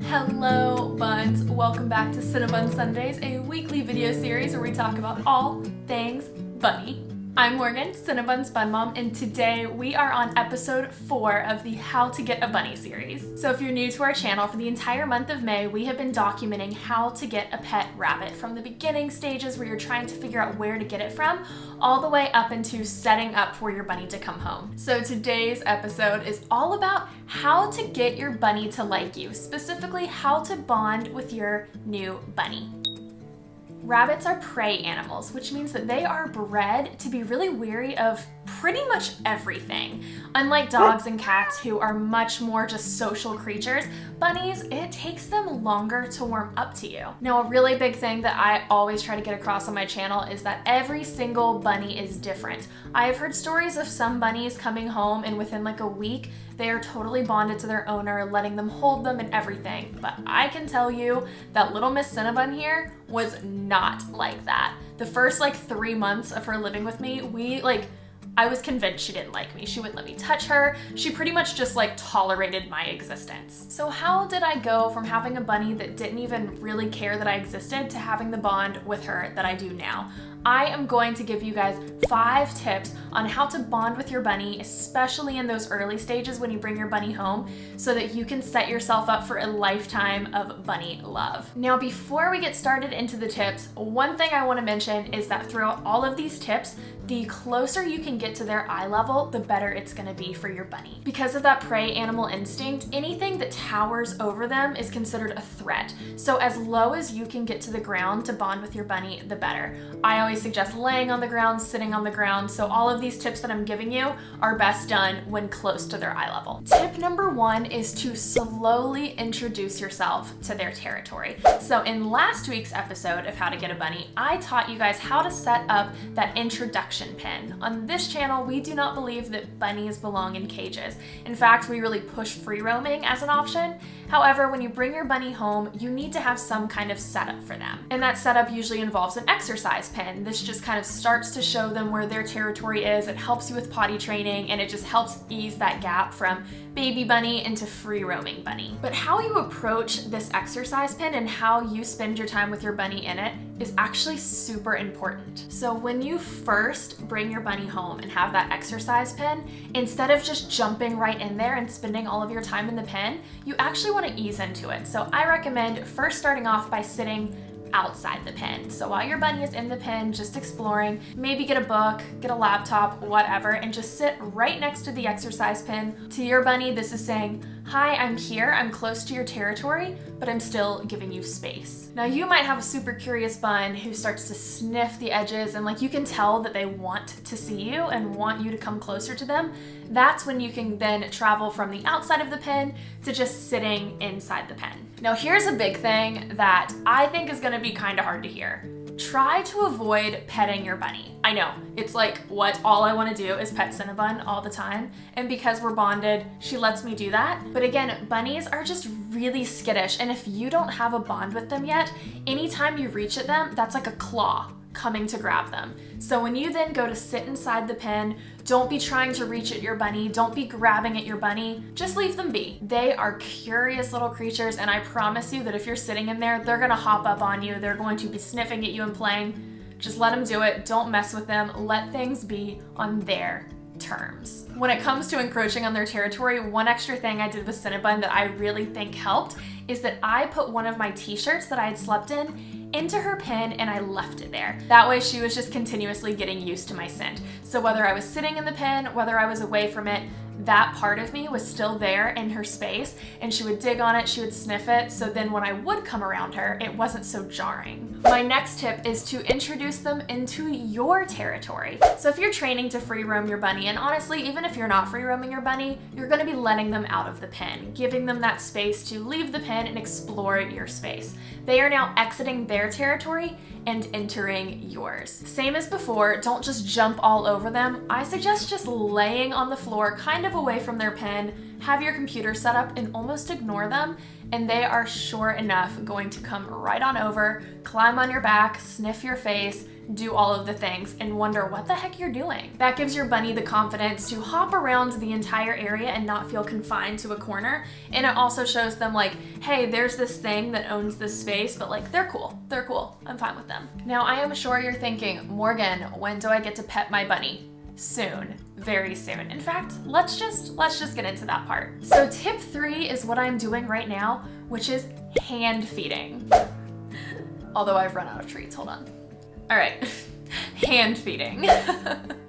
Hello, Buns. Welcome back to Cinnabun Sundays, a weekly video series where we talk about all things bunny. I'm Morgan, Cinnabun's bun mom, and today we are on episode 4 of the How to Get a Bunny series. So if you're new to our channel, for the entire month of May, we have been documenting how to get a pet rabbit from the beginning stages where you're trying to figure out where to get it from, all the way up into setting up for your bunny to come home. So today's episode is all about how to get your bunny to like you, specifically how to bond with your new bunny. Rabbits are prey animals, which means that they are bred to be really wary of pretty much everything. Unlike dogs and cats, who are much more just social creatures, bunnies, it takes them longer to warm up to you. Now, a really big thing that I always try to get across on my channel is that every single bunny is different. I have heard stories of some bunnies coming home and within like a week, they are totally bonded to their owner, letting them hold them and everything. But I can tell you that little Miss Cinnabun here was not like that. The first like 3 months of her living with me, I was convinced she didn't like me. She wouldn't let me touch her. She pretty much just like tolerated my existence. So how did I go from having a bunny that didn't even really care that I existed to having the bond with her that I do now? I am going to give you guys 5 tips on how to bond with your bunny, especially in those early stages when you bring your bunny home, so that you can set yourself up for a lifetime of bunny love. Now, before we get started into the tips, one thing I want to mention is that throughout all of these tips, the closer you can get to their eye level, the better it's going to be for your bunny. Because of that prey animal instinct, anything that towers over them is considered a threat. So as low as you can get to the ground to bond with your bunny, the better. I always suggest laying on the ground, sitting on the ground, so all of these tips that I'm giving you are best done when close to their eye level. Tip number 1 is to slowly introduce yourself to their territory. So in last week's episode of How to Get a Bunny, I taught you guys how to set up that introduction pin. On this channel, we do not believe that bunnies belong in cages. In fact, we really push free roaming as an option. However, when you bring your bunny home, you need to have some kind of setup for them. And that setup usually involves an exercise pin. This just kind of starts to show them where their territory is. It helps you with potty training, and it just helps ease that gap from baby bunny into free roaming bunny. But how you approach this exercise pin and how you spend your time with your bunny in it is actually super important. So when you first bring your bunny home and have that exercise pin, instead of just jumping right in there and spending all of your time in the pen, you actually want to ease into it. So I recommend first starting off by sitting outside the pen. So while your bunny is in the pen, just exploring, maybe get a book, get a laptop, whatever, and just sit right next to the exercise pen. To your bunny, this is saying, "Hi, I'm here, I'm close to your territory, but I'm still giving you space." Now, you might have a super curious bun who starts to sniff the edges and you can tell that they want to see you and want you to come closer to them. That's when you can then travel from the outside of the pen to just sitting inside the pen. Now, here's a big thing that I think is gonna be kind of hard to hear. Try to avoid petting your bunny. I know, it's like, what, all I wanna do is pet Cinnabun all the time, and because we're bonded, she lets me do that. But again, bunnies are just really skittish, and if you don't have a bond with them yet, anytime you reach at them, that's like a claw coming to grab them. So when you then go to sit inside the pen, don't be trying to reach at your bunny, don't be grabbing at your bunny, just leave them be. They are curious little creatures, and I promise you that if you're sitting in there, they're gonna hop up on you, they're going to be sniffing at you and playing. Just let them do it, don't mess with them, let things be on their terms. When it comes to encroaching on their territory, one extra thing I did with Cinnabun that I really think helped is that I put one of my t-shirts that I had slept in into her pen and I left it there. That way she was just continuously getting used to my scent. So whether I was sitting in the pen, whether I was away from it, that part of me was still there in her space, and she would dig on it, she would sniff it, so then when I would come around her, it wasn't so jarring. My next tip is to introduce them into your territory. So if you're training to free roam your bunny, and honestly, even if you're not free roaming your bunny, you're gonna be letting them out of the pen, giving them that space to leave the pen and explore your space. They are now exiting their territory and entering yours. Same as before, don't just jump all over them. I suggest just laying on the floor, kind of away from their pen, have your computer set up and almost ignore them, and they are sure enough going to come right on over, climb on your back, sniff your face, do all of the things, and wonder what the heck you're doing. That gives your bunny the confidence to hop around the entire area and not feel confined to a corner. And it also shows them like, hey, there's this thing that owns this space, but like, they're cool. They're cool. I'm fine with them. Now, I am sure you're thinking, Morgan, when do I get to pet my bunny? Soon. Very soon. In fact, let's just get into that part. So tip 3 is what I'm doing right now, which is hand feeding. Although I've run out of treats, hold on. All right, hand feeding.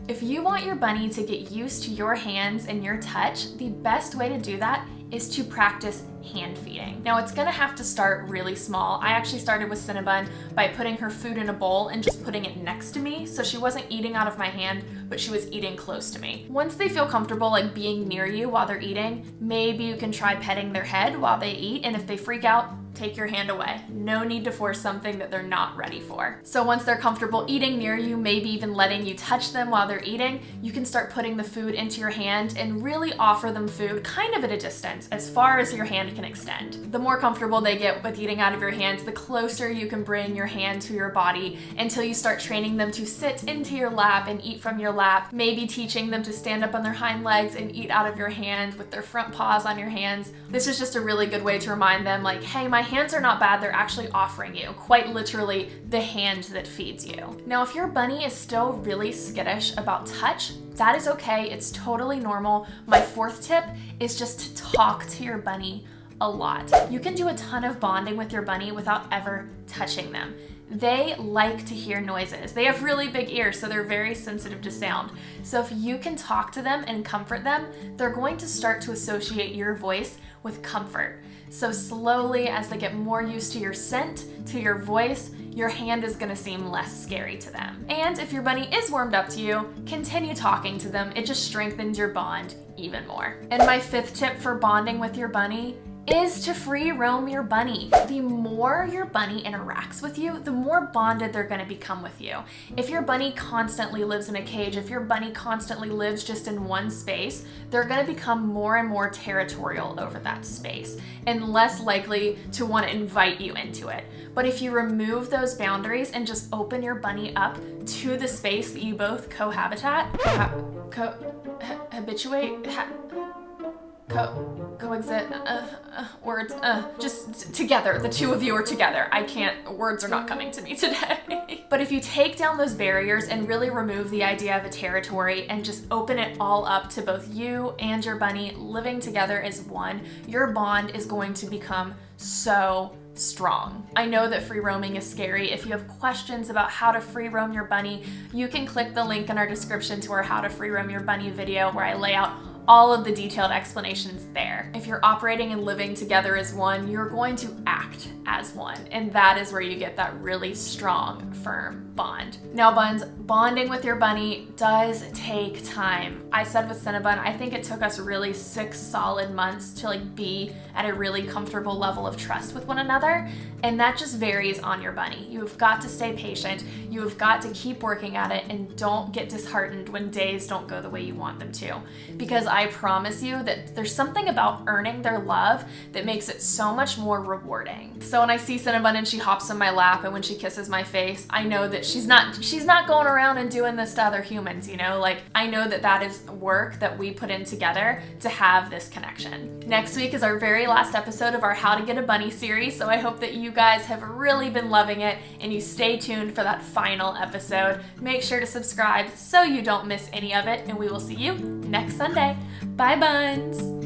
If you want your bunny to get used to your hands and your touch, the best way to do that is to practice hand feeding. Now, it's gonna have to start really small. I actually started with Cinnabun by putting her food in a bowl and just putting it next to me, so she wasn't eating out of my hand, but she was eating close to me. Once they feel comfortable like being near you while they're eating, maybe you can try petting their head while they eat, and if they freak out, take your hand away. No need to force something that they're not ready for. So once they're comfortable eating near you, maybe even letting you touch them while they're eating, you can start putting the food into your hand and really offer them food kind of at a distance, as far as your hand can extend. The more comfortable they get with eating out of your hands, the closer you can bring your hand to your body until you start training them to sit into your lap and eat from your lap, maybe teaching them to stand up on their hind legs and eat out of your hand with their front paws on your hands. This is just a really good way to remind them like, hey, my hands are not bad, they're actually offering you, quite literally, the hand that feeds you. Now, if your bunny is still really skittish about touch, that is okay, it's totally normal. My 4th tip is just to talk to your bunny a lot. You can do a ton of bonding with your bunny without ever touching them. They like to hear noises. They have really big ears, so they're very sensitive to sound. So if you can talk to them and comfort them, they're going to start to associate your voice with comfort. So slowly, as they get more used to your scent, to your voice, your hand is gonna seem less scary to them. And if your bunny is warmed up to you, continue talking to them. It just strengthens your bond even more. And my 5th tip for bonding with your bunny is to free roam your bunny. The more your bunny interacts with you, the more bonded they're gonna become with you. If your bunny constantly lives in a cage, if your bunny constantly lives just in one space, they're gonna become more and more territorial over that space and less likely to wanna invite you into it. But if you remove those boundaries and just open your bunny up to the space that you both cohabitate, just together, the two of you are together. Words are not coming to me today. But if you take down those barriers and really remove the idea of a territory and just open it all up to both you and your bunny living together as one, your bond is going to become so strong. I know that free roaming is scary. If you have questions about how to free roam your bunny, you can click the link in our description to our How to Free Roam Your Bunny video where I lay out all of the detailed explanations there. If you're operating and living together as one, you're going to act as one, and that is where you get that really strong, firm bond. Now, Buns, bonding with your bunny does take time. I said with Cinnabun, I think it took us really 6 solid months to be at a really comfortable level of trust with one another, and that just varies on your bunny. You've got to stay patient, you've got to keep working at it, and don't get disheartened when days don't go the way you want them to, because I promise you that there's something about earning their love that makes it so much more rewarding. So when I see Cinnabun and she hops on my lap and when she kisses my face, I know that she's not going around and doing this to other humans, you know? I know that that is work that we put in together to have this connection. Next week is our very last episode of our How to Get a Bunny series, so I hope that you guys have really been loving it and you stay tuned for that final episode. Make sure to subscribe so you don't miss any of it, and we will see you next Sunday. Bye, Buns!